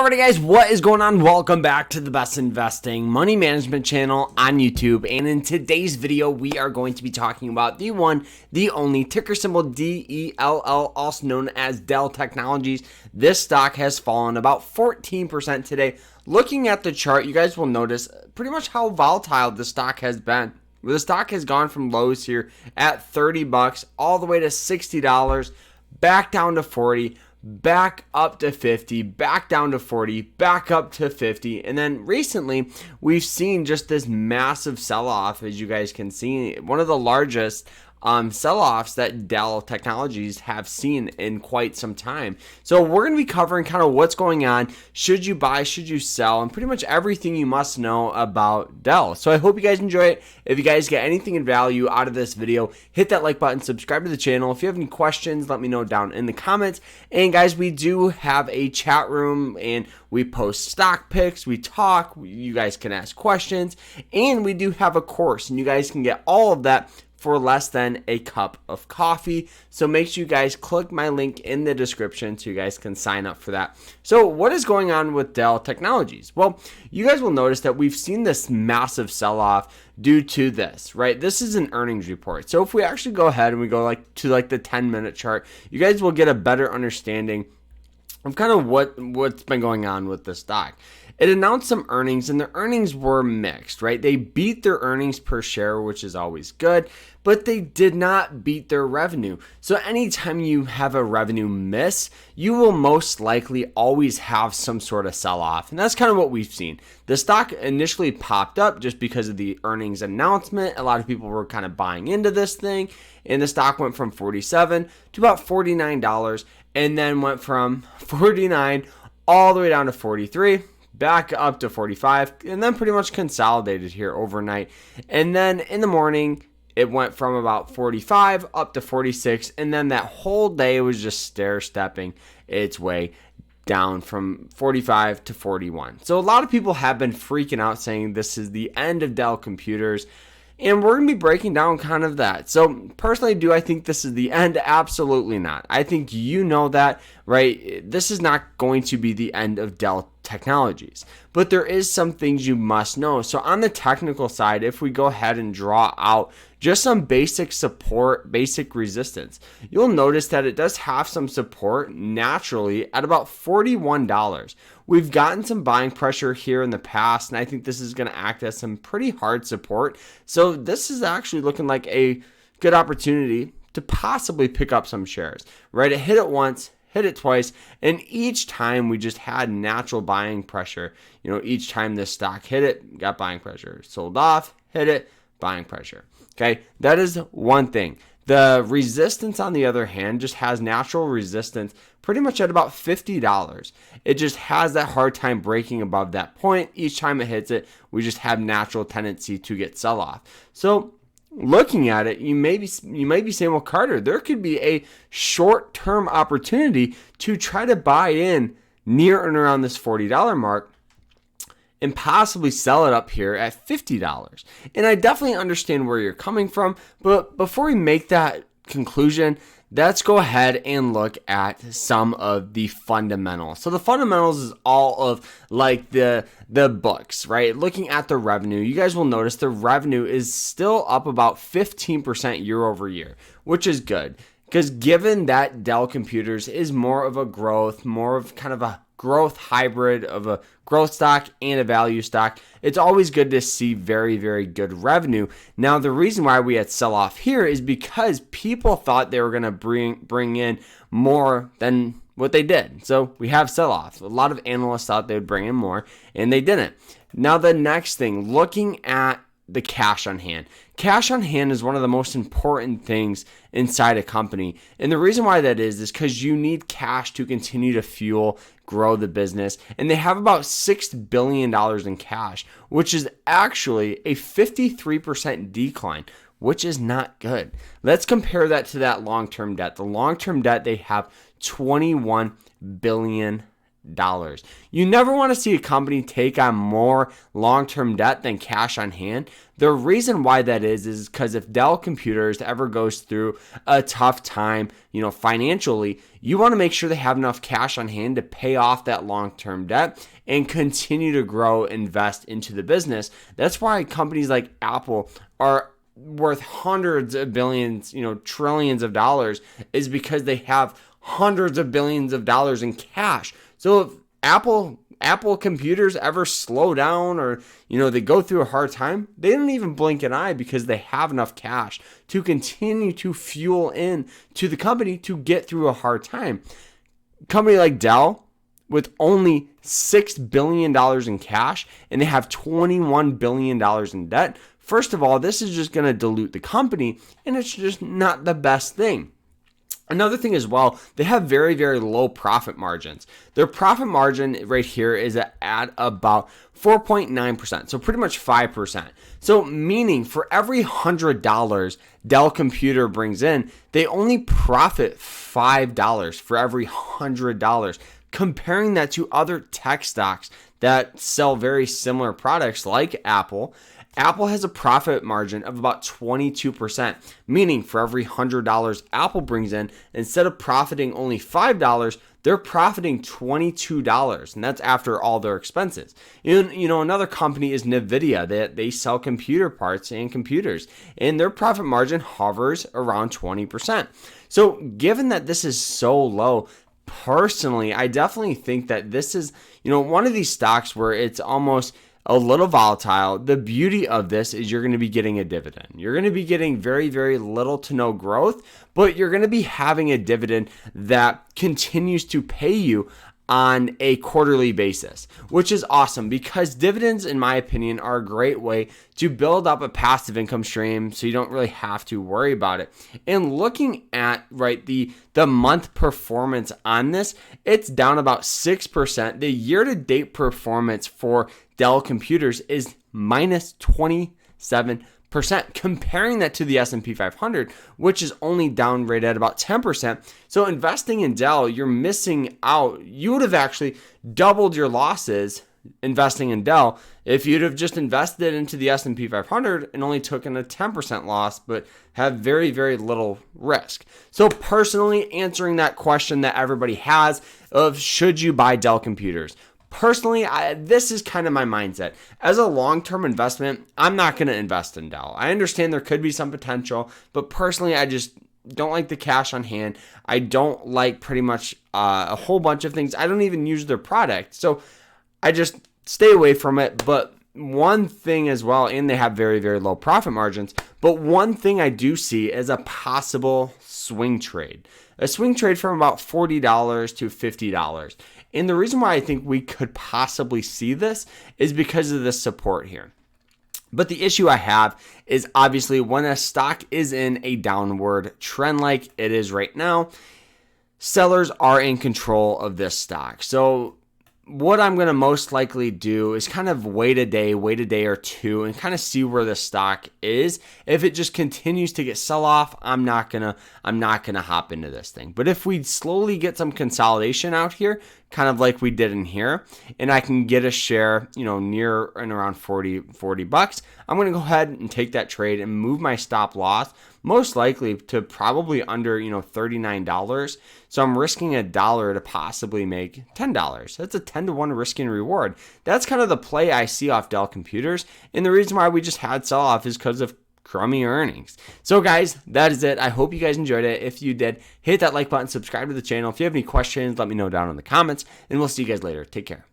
Alrighty guys, what is going on? Welcome back to the best investing money management channel on YouTube. And in today's video, we are going to be talking about the one, the only, ticker symbol DELL, also known as Dell Technologies. This stock has fallen about 14% today. Looking at the chart, you guys will notice pretty much how volatile the stock has been. The stock has gone from lows here at 30 bucks all the way to $60, back down to 40, back up to 50, back down to 40, back up to 50. And then recently we've seen just this massive sell-off, as you guys can see, one of the largest sell-offs that Dell Technologies have seen in quite some time. So we're going to be covering kind of what's going on, should you buy, should you sell, and pretty much everything you must know about Dell. So I hope you guys enjoy it. If you guys get anything in value out of this video, hit that like button, subscribe to the channel. If you have any questions, let me know down in the comments. And guys, we do have a chat room and we post stock picks, we talk, you guys can ask questions, and we do have a course, and you guys can get all of that for less than a cup of coffee. So make sure you guys click my link in the description so you guys can sign up for that. So what is going on with Dell Technologies? Well, you guys will notice that we've seen this massive sell-off due to this, right? This is an earnings report. So if we actually go ahead and we go to the 10-minute chart, you guys will get a better understanding of kind of what's been going on with the stock. It announced some earnings, and the earnings were mixed, right? They beat their earnings per share, which is always good, but they did not beat their revenue. So anytime you have a revenue miss, you will most likely always have some sort of sell-off, and that's kind of what we've seen. The stock initially popped up just because of the earnings announcement. A lot of people were kind of buying into this thing, and the stock went from $47 to about $49, and then went from 49 all the way down to 43. Back up to 45, and then pretty much consolidated here overnight. And then in the morning, it went from about 45 up to 46, and then that whole day was just stair-stepping its way down from 45 to 41. So a lot of people have been freaking out saying this is the end of Dell Computers, and we're going to be breaking down kind of that. So personally, do I think this is the end? Absolutely not. I think you know that, right? This is not going to be the end of Dell Technologies, but there is some things you must know. So on the technical side, if we go ahead and draw out just some basic support, basic resistance, you'll notice that it does have some support naturally at about $41. We've gotten some buying pressure here in the past, and I think this is going to act as some pretty hard support. So this is actually looking like a good opportunity to possibly pick up some shares, right? It hit it once, hit it twice, and each time we just had natural buying pressure. You know, each time this stock hit it, got buying pressure. Sold off, hit it, buying pressure. Okay, that is one thing. The resistance, on the other hand, just has natural resistance pretty much at about $50. It just has that hard time breaking above that point. Each time it hits it, we just have natural tendency to get sell-off. So looking at it, you may be saying, well, Carter, there could be a short-term opportunity to try to buy in near and around this $40 mark and possibly sell it up here at $50. And I definitely understand where you're coming from, but before we make that conclusion, let's go ahead and look at some of the fundamentals. So the fundamentals is all of like the books, right? Looking at the revenue, you guys will notice the revenue is still up about 15% year over year, which is good. Because given that Dell Computers is more of a growth, more of kind of a growth hybrid of a growth stock and a value stock, it's always good to see very, very good revenue. Now, the reason why we had sell off here is because people thought they were going to bring in more than what they did. So we have sell off. A lot of analysts thought they would bring in more, and they didn't. Now, the next thing, looking at the cash on hand. Cash on hand is one of the most important things inside a company. And the reason why that is because you need cash to continue to grow the business. And they have about $6 billion in cash, which is actually a 53% decline, which is not good. Let's compare that to that long-term debt. The long-term debt, they have $21 billion You never want to see a company take on more long-term debt than cash on hand. The reason why that is because if Dell Computers ever goes through a tough time, financially, you want to make sure they have enough cash on hand to pay off that long-term debt and continue to grow, invest into the business. That's why companies like Apple are worth hundreds of billions, trillions of dollars, is because they have hundreds of billions of dollars in cash. So if Apple computers ever slow down or they go through a hard time, they don't even blink an eye because they have enough cash to continue to fuel in to the company to get through a hard time. A company like Dell, with only $6 billion in cash and they have $21 billion in debt, first of all, this is just going to dilute the company, and it's just not the best thing. Another thing as well, they have very, very low profit margins. Their profit margin right here is at about 4.9%, so pretty much 5%. So meaning for every $100 Dell Computer brings in, they only profit $5 for every $100. Comparing that to other tech stocks that sell very similar products like Apple has a profit margin of about 22%, meaning for every $100 Apple brings in, instead of profiting only $5, they're profiting $22, and that's after all their expenses. Another company is NVIDIA. They sell computer parts and computers, and their profit margin hovers around 20%. So given that this is so low, personally, I definitely think that this is, one of these stocks where it's almost a little volatile. The beauty of this is you're going to be getting a dividend. You're going to be getting very, very little to no growth, but you're going to be having a dividend that continues to pay you on a quarterly basis, which is awesome because dividends, in my opinion, are a great way to build up a passive income stream so you don't really have to worry about it. And looking at the month performance on this, it's down about 6%. The year-to-date performance for Dell Computers is minus 27%. Comparing that to the S&P 500, which is only down right at about 10%. So investing in Dell, you're missing out. You would have actually doubled your losses investing in Dell if you'd have just invested into the S&P 500 and only taken a 10% loss, but have very, very little risk. So personally, answering that question that everybody has of should you buy Dell Computers? Personally, this is kind of my mindset. As a long-term investment, I'm not going to invest in Dell. I understand there could be some potential, but personally, I just don't like the cash on hand. I don't like pretty much a whole bunch of things. I don't even use their product. So I just stay away from it. But one thing as well, and they have very, very low profit margins, but one thing I do see is a possible swing trade. A swing trade from about $40 to $50. And the reason why I think we could possibly see this is because of the support here. But the issue I have is obviously when a stock is in a downward trend like it is right now, sellers are in control of this stock. So what I'm going to most likely do is kind of wait a day or two and kind of see where the stock is. If it just continues to get sell off, I'm not going to hop into this thing. But if we slowly get some consolidation out here, kind of like we did in here, and I can get a share, near and around 40 bucks, I'm going to go ahead and take that trade and move my stop loss most likely to probably under, $39. So I'm risking $1 to possibly make $10. That's a 10-to-1 risk and reward. That's kind of the play I see off Dell Computers. And the reason why we just had sell off is because of crummy earnings. So guys, that is it. I hope you guys enjoyed it. If you did, hit that like button, subscribe to the channel. If you have any questions, let me know down in the comments, and we'll see you guys later. Take care.